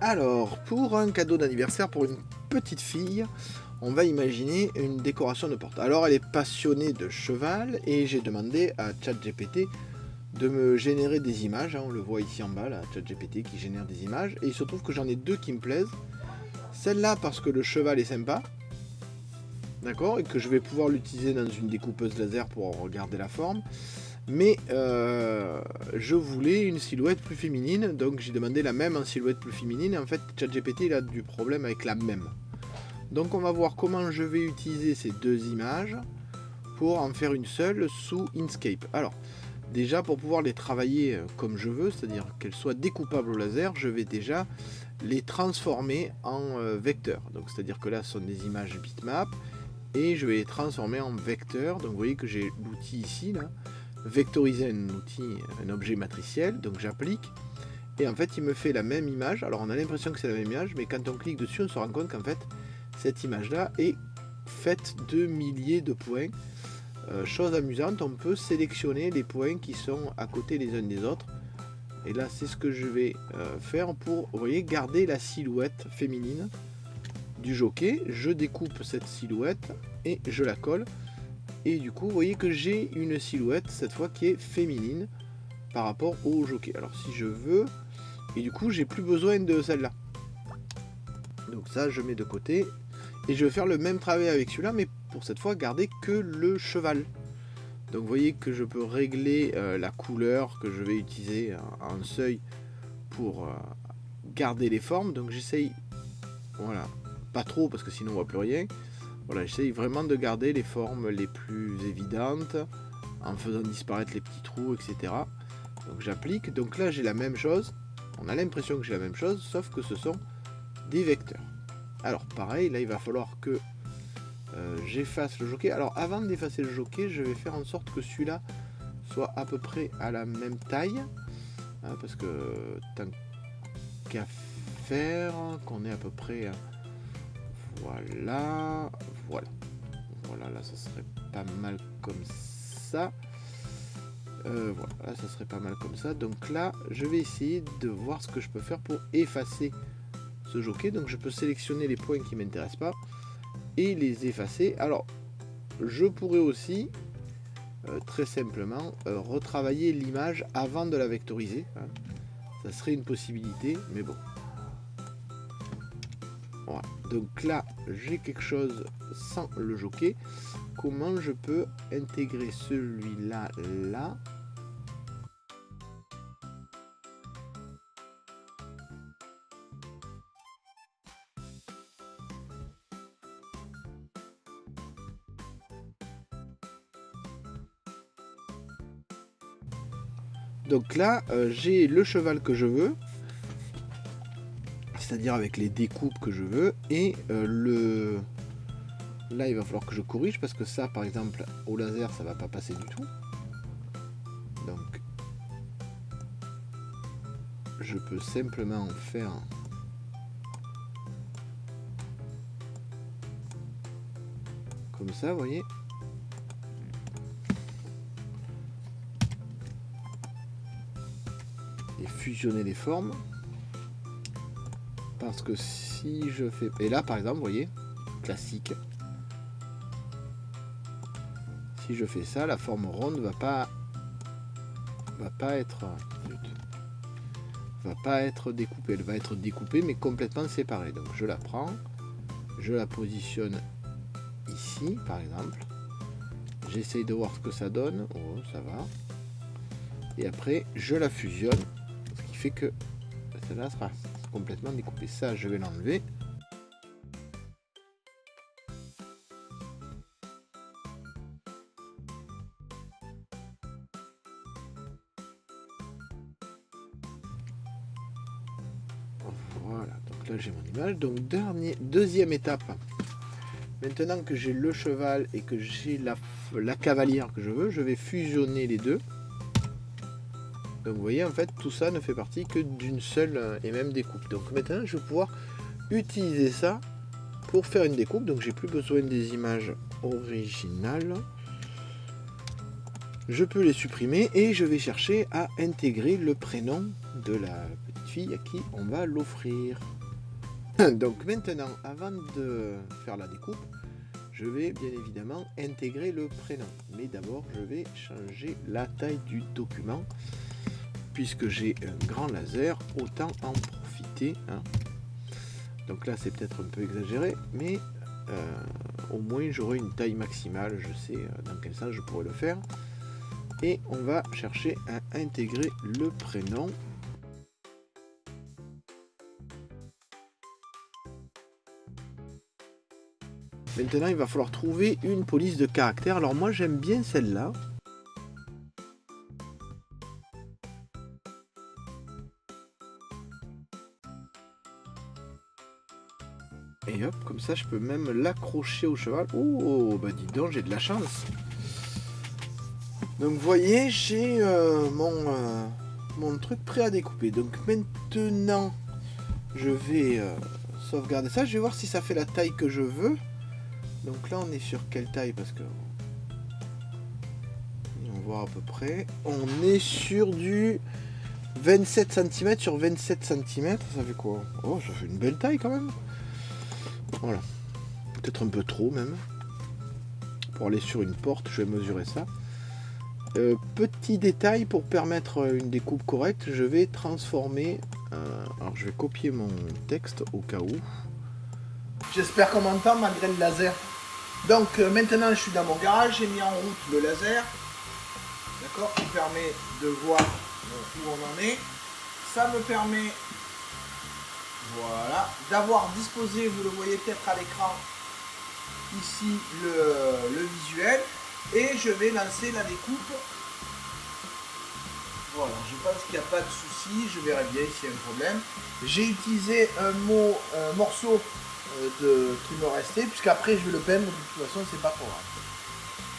Alors, pour un cadeau d'anniversaire pour une petite fille, on va imaginer une décoration de porte. Alors, elle est passionnée de cheval et j'ai demandé à ChatGPT de me générer des images. On le voit ici en bas, là, ChatGPT qui génère des images. Et il se trouve que j'en ai deux qui me plaisent. Celle-là parce que le cheval est sympa, d'accord, et que je vais pouvoir l'utiliser dans une découpeuse laser pour regarder la forme. Mais je voulais une silhouette plus féminine, donc j'ai demandé la même en silhouette plus féminine. Et en fait, ChatGPT il a du problème avec la même. Donc on va voir comment je vais utiliser ces deux images pour en faire une seule sous Inkscape. Alors, déjà pour pouvoir les travailler comme je veux, c'est-à-dire qu'elles soient découpables au laser, je vais déjà les transformer en vecteurs. Donc c'est-à-dire que là ce sont des images bitmap et je vais les transformer en vecteurs. Donc vous voyez que j'ai l'outil ici là. Vectoriser un objet matriciel, donc j'applique et en fait il me fait la même image. Alors on a l'impression que c'est la même image, mais quand on clique dessus on se rend compte qu'en fait cette image là est faite de milliers de points. Chose amusante, on peut sélectionner les points qui sont à côté les uns des autres, et là c'est ce que je vais faire pour, vous voyez, garder la silhouette féminine du jockey. Je découpe cette silhouette et je la colle. Et du coup, vous voyez que j'ai une silhouette, cette fois, qui est féminine par rapport au jockey. Alors, si je veux... Et du coup, j'ai plus besoin de celle-là. Donc ça, je mets de côté. Et je vais faire le même travail avec celui-là, mais pour cette fois, garder que le cheval. Donc, vous voyez que je peux régler la couleur que je vais utiliser en seuil pour garder les formes. Donc, j'essaye... Voilà. Pas trop, parce que sinon, on voit plus rien. Voilà, j'essaye vraiment de garder les formes les plus évidentes en faisant disparaître les petits trous, etc. Donc j'applique. Donc là, j'ai la même chose. On a l'impression que j'ai la même chose, sauf que ce sont des vecteurs. Alors pareil, là, il va falloir que j'efface le jockey. Alors avant d'effacer le jockey, je vais faire en sorte que celui-là soit à peu près à la même taille. Hein, parce que tant qu'à faire, qu'on est à peu près... Voilà, voilà. Voilà, là, ça serait pas mal comme ça. Voilà, là, ça serait pas mal comme ça. Donc là, je vais essayer de voir ce que je peux faire pour effacer ce jockey. Donc je peux sélectionner les points qui ne m'intéressent pas et les effacer. Alors, je pourrais aussi, très simplement, retravailler l'image avant de la vectoriser. Hein. Ça serait une possibilité, mais bon. Voilà. Donc là, j'ai quelque chose sans le jockey. Comment je peux intégrer celui-là là? Donc là, j'ai le cheval que je veux, c'est-à-dire avec les découpes que je veux, et le... Là, il va falloir que je corrige, parce que ça, par exemple, au laser, ça va pas passer du tout. Donc, je peux simplement faire... Comme ça, vous voyez. Et fusionner les formes. Parce que si je fais... Et là, par exemple, vous voyez, classique. Si je fais ça, la forme ronde va pas être découpée. Elle va être découpée, mais complètement séparée. Donc je la prends, je la positionne ici, par exemple. J'essaye de voir ce que ça donne. Oh, ça va. Et après, je la fusionne, ce qui fait que celle-là sera complètement découpée. Ça, je vais l'enlever. Voilà, donc là j'ai mon image. Donc deuxième étape. Maintenant que j'ai le cheval et que j'ai la cavalière que je veux, je vais fusionner les deux. Donc vous voyez, en fait, tout ça ne fait partie que d'une seule et même découpe. Donc maintenant, je vais pouvoir utiliser ça pour faire une découpe. Donc j'ai plus besoin des images originales. Je peux les supprimer et je vais chercher à intégrer le prénom de la petite fille à qui on va l'offrir. Donc maintenant, avant de faire la découpe, je vais bien évidemment intégrer le prénom. Mais d'abord, je vais changer la taille du document. Puisque j'ai un grand laser, autant en profiter. Hein. Donc là, c'est peut-être un peu exagéré, mais au moins j'aurai une taille maximale. Je sais dans quel sens je pourrais le faire. Et on va chercher à intégrer le prénom. Maintenant, il va falloir trouver une police de caractère. Alors moi, j'aime bien celle-là. Et hop, comme ça, je peux même l'accrocher au cheval. Oh, bah dis donc, j'ai de la chance. Donc, vous voyez, j'ai mon truc prêt à découper. Donc, maintenant, je vais sauvegarder ça. Je vais voir si ça fait la taille que je veux. Donc là, on est sur quelle taille? Parce que... on voit à peu près. On est sur du 27 cm sur 27 cm. Ça fait quoi? Oh, ça fait une belle taille quand même. Voilà. Peut-être un peu trop même. Pour aller sur une porte, je vais mesurer ça. Petit détail pour permettre une découpe correcte, je vais transformer... alors je vais copier mon texte au cas où. J'espère qu'on m'entend malgré le laser. Donc maintenant je suis dans mon garage, j'ai mis en route le laser. D'accord, qui permet de voir où on en est. Ça me permet... voilà, d'avoir disposé, vous le voyez peut-être à l'écran, ici le visuel, et je vais lancer la découpe. Voilà, je pense qu'il n'y a pas de souci, je verrai bien s'il y a un problème. J'ai utilisé un morceau qui me restait, puisqu'après je vais le peindre, de toute façon c'est pas trop grave.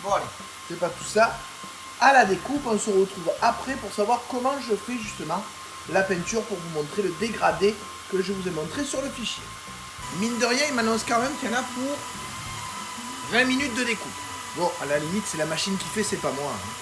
Bon allez, c'est pas tout ça. À la découpe, on se retrouve après pour savoir comment je fais justement la peinture pour vous montrer le dégradé que je vous ai montré sur le fichier. Mine de rien, il m'annonce quand même qu'il y en a pour 20 minutes de découpe. Bon, à la limite, c'est la machine qui fait, c'est pas moi. Hein.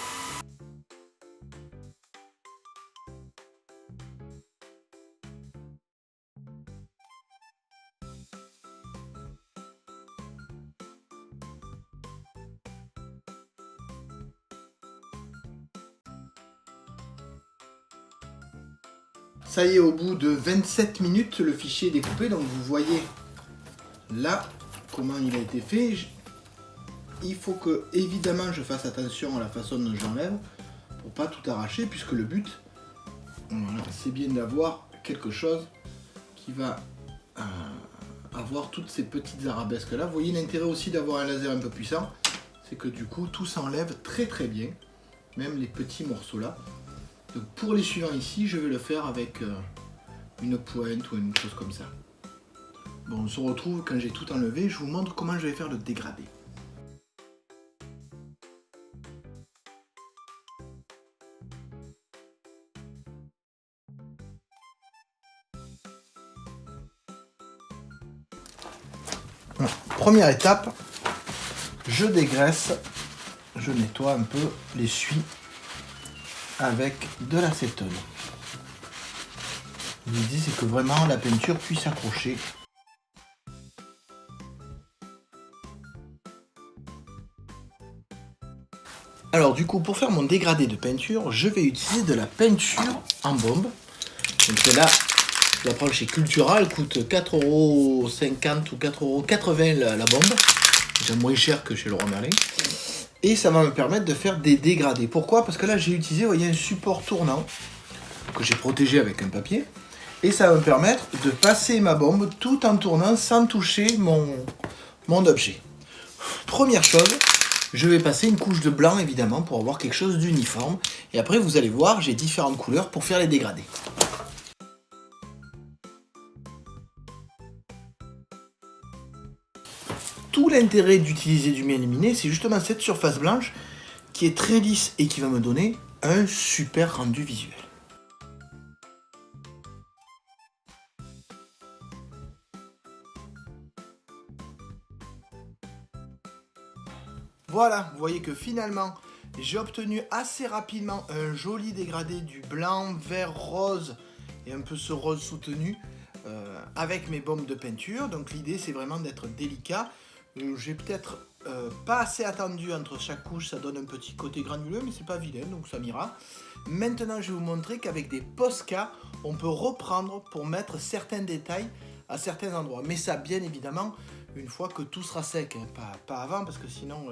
Ça y est, au bout de 27 minutes, le fichier est découpé. Donc vous voyez là comment il a été fait. Il faut que, évidemment, je fasse attention à la façon dont j'enlève pour pas tout arracher, puisque le but, voilà, c'est bien d'avoir quelque chose qui va avoir toutes ces petites arabesques là. Vous voyez l'intérêt aussi d'avoir un laser un peu puissant, c'est que du coup tout s'enlève très très bien, même les petits morceaux là. Donc pour les suivants ici, je vais le faire avec une pointe ou une chose comme ça. Bon, on se retrouve quand j'ai tout enlevé, je vous montre comment je vais faire le dégradé. Voilà. Première étape, je dégraisse, je nettoie un peu l'essuie avec de l'acétone. L'idée c'est que vraiment la peinture puisse accrocher. Alors du coup, pour faire mon dégradé de peinture, je vais utiliser de la peinture en bombe. Donc celle-là, je la prends chez Cultura, elle coûte 4,50 € ou 4,80 € la bombe. C'est moins cher que chez Leroy Merlin. Et ça va me permettre de faire des dégradés. Pourquoi? Parce que là j'ai utilisé, vous voyez, un support tournant que j'ai protégé avec un papier. Et ça va me permettre de passer ma bombe tout en tournant sans toucher mon objet. Première chose, je vais passer une couche de blanc évidemment pour avoir quelque chose d'uniforme. Et après vous allez voir, j'ai différentes couleurs pour faire les dégradés. Tout l'intérêt d'utiliser du miel lumineux, c'est justement cette surface blanche qui est très lisse et qui va me donner un super rendu visuel. Voilà, vous voyez que finalement, j'ai obtenu assez rapidement un joli dégradé du blanc, vert, rose et un peu ce rose soutenu avec mes baumes de peinture. Donc l'idée c'est vraiment d'être délicat. J'ai peut-être pas assez attendu entre chaque couche, ça donne un petit côté granuleux, mais c'est pas vilain, donc ça m'ira. Maintenant je vais vous montrer qu'avec des Posca, on peut reprendre pour mettre certains détails à certains endroits. Mais ça bien évidemment une fois que tout sera sec, hein, pas avant, parce que sinon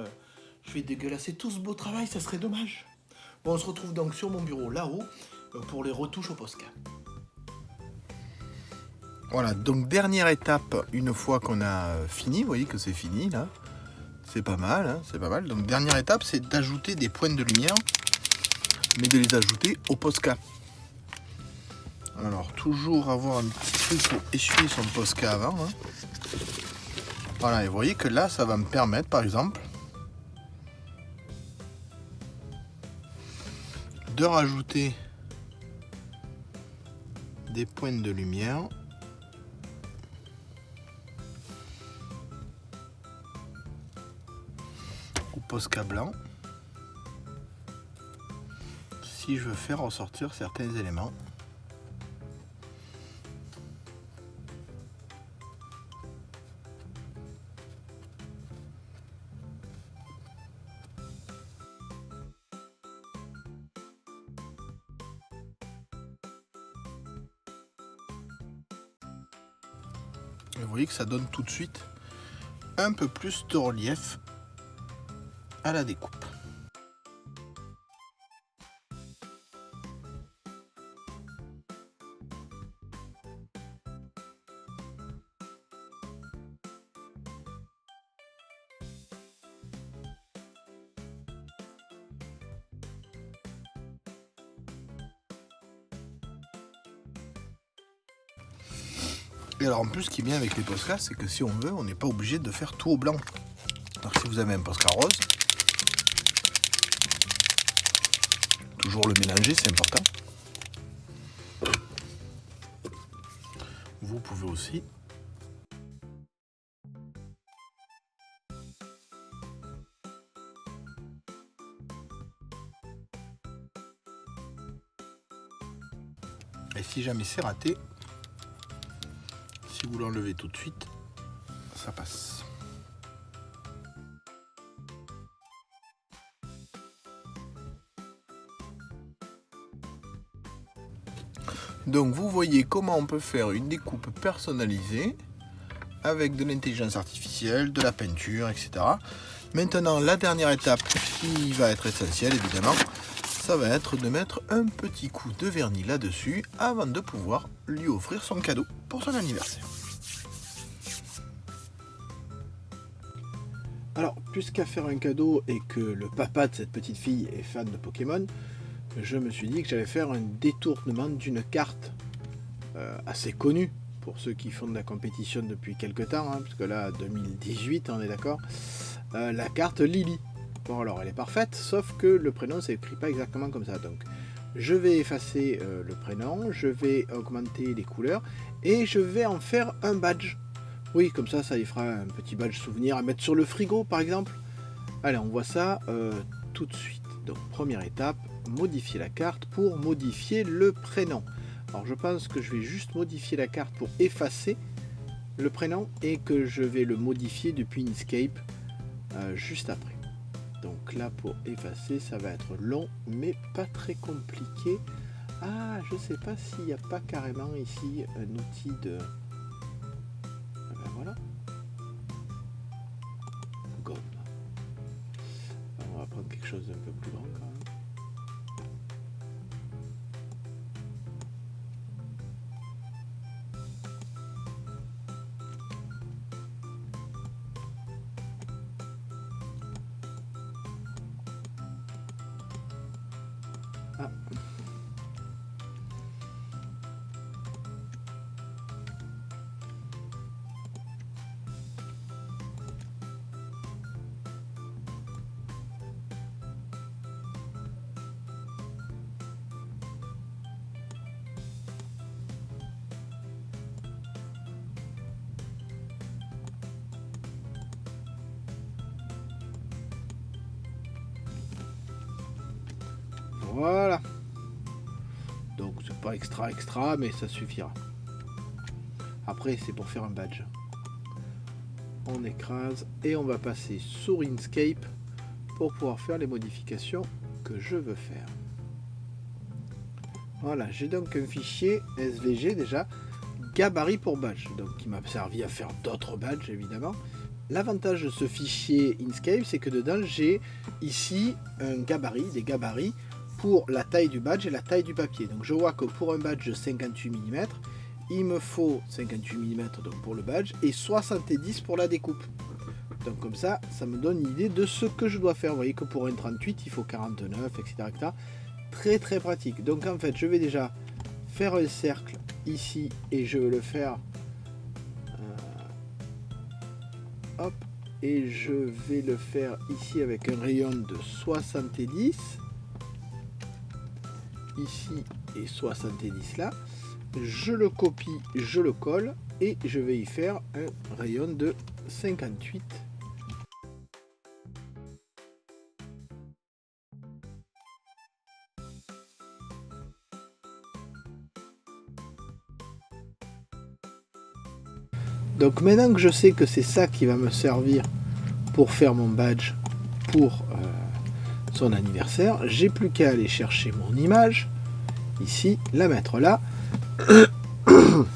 je vais dégueulasser tout ce beau travail, ça serait dommage. Bon, on se retrouve donc sur mon bureau là-haut pour les retouches au Posca. Voilà, donc dernière étape, une fois qu'on a fini, vous voyez que c'est fini là, c'est pas mal, hein, c'est pas mal. Donc dernière étape, c'est d'ajouter des pointes de lumière, mais de les ajouter au Posca. Alors toujours avoir un petit truc pour essuyer son Posca avant. Hein. Voilà, et vous voyez que là, ça va me permettre, par exemple, de rajouter des pointes de lumière. Au Posca blanc. Si je veux faire ressortir certains éléments. Et vous voyez que ça donne tout de suite un peu plus de relief à la découpe. Et alors en plus, ce qui est bien avec les Posca, c'est que si on veut, on n'est pas obligé de faire tout au blanc. Donc si vous avez un Posca rose, toujours le mélanger, c'est important. Vous pouvez aussi et si jamais c'est raté, si vous l'enlevez tout de suite, ça passe. Donc vous voyez comment on peut faire une découpe personnalisée avec de l'intelligence artificielle, de la peinture, etc. Maintenant, la dernière étape qui va être essentielle évidemment, ça va être de mettre un petit coup de vernis là-dessus avant de pouvoir lui offrir son cadeau pour son anniversaire. Alors, puisqu'à faire un cadeau et que le papa de cette petite fille est fan de Pokémon, je me suis dit que j'allais faire un détournement d'une carte assez connue pour ceux qui font de la compétition depuis quelques temps, hein, parce que là, 2018, on est d'accord, la carte Lily. Bon, alors elle est parfaite, sauf que le prénom s'écrit pas exactement comme ça. Donc, je vais effacer le prénom, je vais augmenter les couleurs et je vais en faire un badge. Oui, comme ça, ça y fera un petit badge souvenir à mettre sur le frigo, par exemple. Allez, on voit ça tout de suite. Donc, première étape, modifier la carte pour modifier le prénom. Alors, je pense que je vais juste modifier la carte pour effacer le prénom et que je vais le modifier depuis Inkscape juste après. Donc là, pour effacer, ça va être long, mais pas très compliqué. Ah, je sais pas s'il n'y a pas carrément ici un outil de... Ah ben voilà. Gomme. On va prendre quelque chose d'un peu plus grand quand même. Ah. Voilà. Donc c'est pas extra, mais ça suffira. Après, c'est pour faire un badge. On écrase et on va passer sur Inkscape pour pouvoir faire les modifications que je veux faire. Voilà, j'ai donc un fichier SVG déjà, gabarit pour badge, donc qui m'a servi à faire d'autres badges évidemment. L'avantage de ce fichier Inkscape, c'est que dedans j'ai ici un gabarit, des gabarits pour la taille du badge et la taille du papier. Donc je vois que pour un badge de 58 mm, il me faut 58 mm donc pour le badge et 70 pour la découpe. Donc comme ça, ça me donne une idée de ce que je dois faire. Vous voyez que pour un 38, il faut 49, etc. Très très pratique. Donc en fait, je vais déjà faire un cercle ici et je vais le faire hop, et je vais le faire ici avec un rayon de 70 ici et 70 là. Je le copie, je le colle et je vais y faire un rayon de 58. Donc maintenant que je sais que c'est ça qui va me servir pour faire mon badge pour son anniversaire, j'ai plus qu'à aller chercher mon image, ici, la mettre là. Vous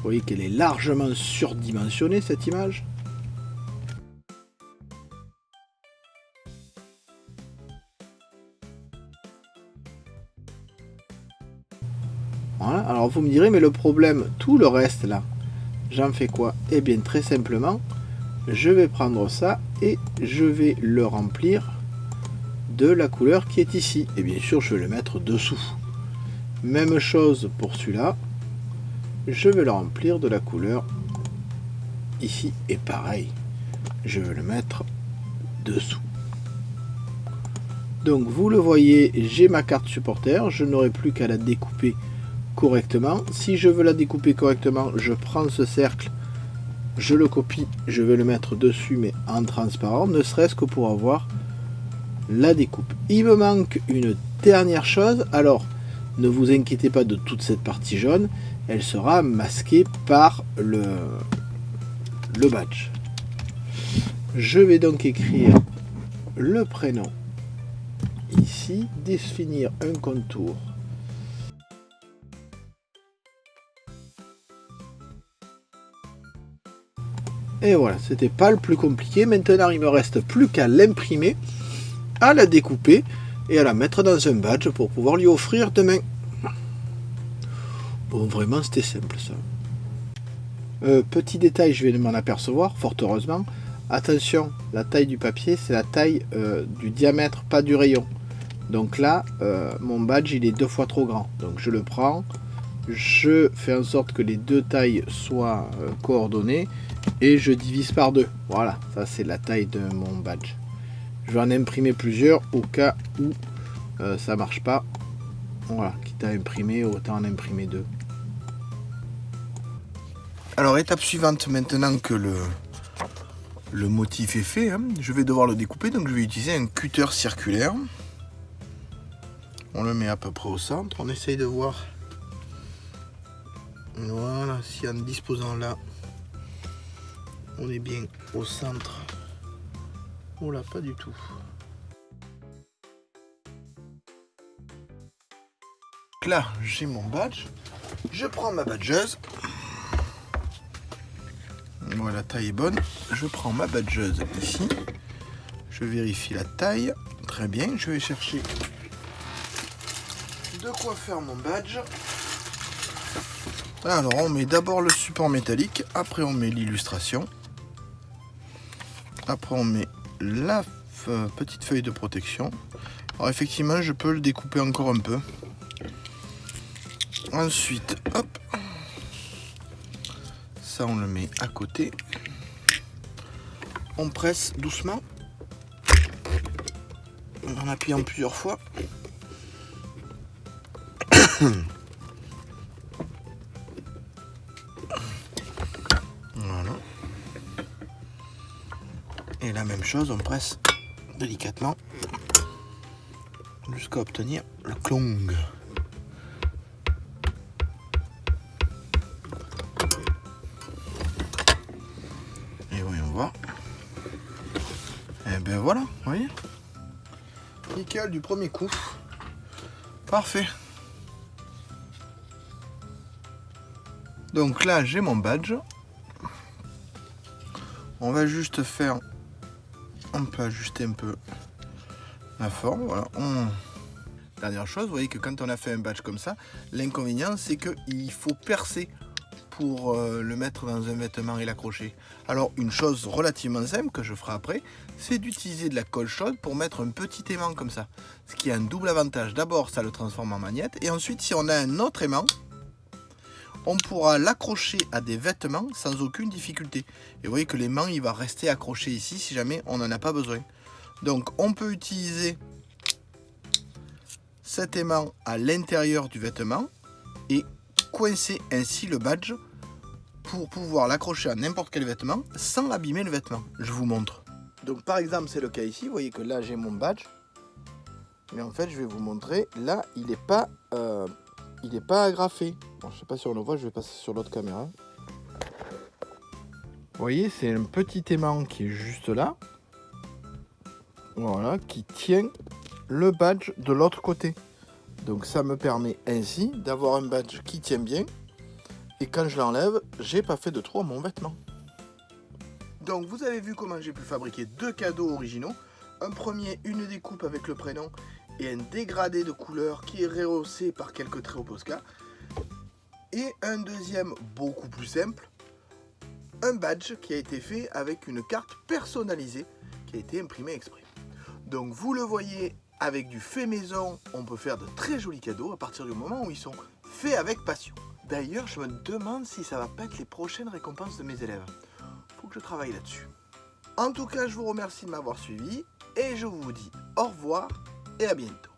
voyez qu'elle est largement surdimensionnée cette image. Voilà, alors vous me direz, mais le problème, tout le reste là, j'en fais quoi? Eh bien très simplement, je vais prendre ça et je vais le remplir de la couleur qui est ici. Et bien sûr, je vais le mettre dessous. Même chose pour celui-là, je vais le remplir de la couleur ici. Et pareil, je vais le mettre dessous. Donc vous le voyez, j'ai ma carte supporter, je n'aurai plus qu'à la découper correctement. Si je veux la découper correctement, je prends ce cercle, je le copie, je vais le mettre dessus mais en transparent, ne serait-ce que pour avoir la découpe. Il me manque une dernière chose, alors ne vous inquiétez pas de toute cette partie jaune, elle sera masquée par le badge. Je vais donc écrire le prénom ici, définir un contour. Et voilà, c'était pas le plus compliqué. Maintenant, il me reste plus qu'à l'imprimer, à la découper et à la mettre dans un badge pour pouvoir lui offrir demain. Bon, vraiment, c'était simple ça. Petit détail, je vais m'en apercevoir, fort heureusement. Attention, la taille du papier, c'est la taille du diamètre, pas du rayon. Donc là, mon badge, il est 2 fois trop grand. Donc je le prends, je fais en sorte que les deux tailles soient coordonnées et je divise par 2. Voilà, ça c'est la taille de mon badge. Je vais en imprimer plusieurs au cas où ça marche pas. Voilà, quitte à imprimer, autant en imprimer 2. Alors étape suivante, maintenant que le motif est fait, hein, je vais devoir le découper, donc je vais utiliser un cutter circulaire. On le met à peu près au centre, on essaye de voir, voilà, si en disposant là, on est bien au centre. Oh là, pas du tout. Là, j'ai mon badge, je prends ma badgeuse. Voilà, la taille est bonne. Je prends ma badgeuse ici. Je vérifie la taille. Très bien, je vais chercher de quoi faire mon badge. Alors, on met d'abord le support métallique. Après, on met l'illustration. Après, on met la petite feuille de protection. Alors, effectivement, je peux le découper encore un peu. Ensuite, hop. Ça, on le met à côté. On presse doucement en appuyant plusieurs fois. Voilà. Et la même chose, on presse délicatement jusqu'à obtenir le clong. ben voilà, vous voyez. Nickel du premier coup. Parfait. Donc là, j'ai mon badge. On va juste faire... On peut ajuster un peu la forme, voilà. Dernière chose, vous voyez que quand on a fait un badge comme ça, l'inconvénient c'est qu'il faut percer pour le mettre dans un vêtement et l'accrocher. Alors une chose relativement simple que je ferai après, c'est d'utiliser de la colle chaude pour mettre un petit aimant comme ça. Ce qui a un double avantage. D'abord ça le transforme en magnète et ensuite si on a un autre aimant, on pourra l'accrocher à des vêtements sans aucune difficulté. Et vous voyez que l'aimant il va rester accroché ici si jamais on n'en a pas besoin. Donc on peut utiliser cet aimant à l'intérieur du vêtement et coincer ainsi le badge pour pouvoir l'accrocher à n'importe quel vêtement sans abîmer le vêtement. Je vous montre. Donc par exemple c'est le cas ici, vous voyez que là j'ai mon badge. Mais en fait je vais vous montrer, là il n'est pas agrafé. Bon, je sais pas si on le voit, je vais passer sur l'autre caméra. Vous voyez, c'est un petit aimant qui est juste là. Voilà, qui tient le badge de l'autre côté. Donc ça me permet ainsi d'avoir un badge qui tient bien. Et quand je l'enlève, j'ai pas fait de trou à mon vêtement. Donc vous avez vu comment j'ai pu fabriquer deux cadeaux originaux. Un premier, une découpe avec le prénom et un dégradé de couleur qui est rehaussé par quelques traits au Posca. Et un deuxième beaucoup plus simple, un badge qui a été fait avec une carte personnalisée qui a été imprimée exprès. Donc vous le voyez, avec du fait maison, on peut faire de très jolis cadeaux à partir du moment où ils sont faits avec passion. D'ailleurs, je me demande si ça va pas être les prochaines récompenses de mes élèves. Faut que je travaille là-dessus. En tout cas, je vous remercie de m'avoir suivi et je vous dis au revoir et à bientôt.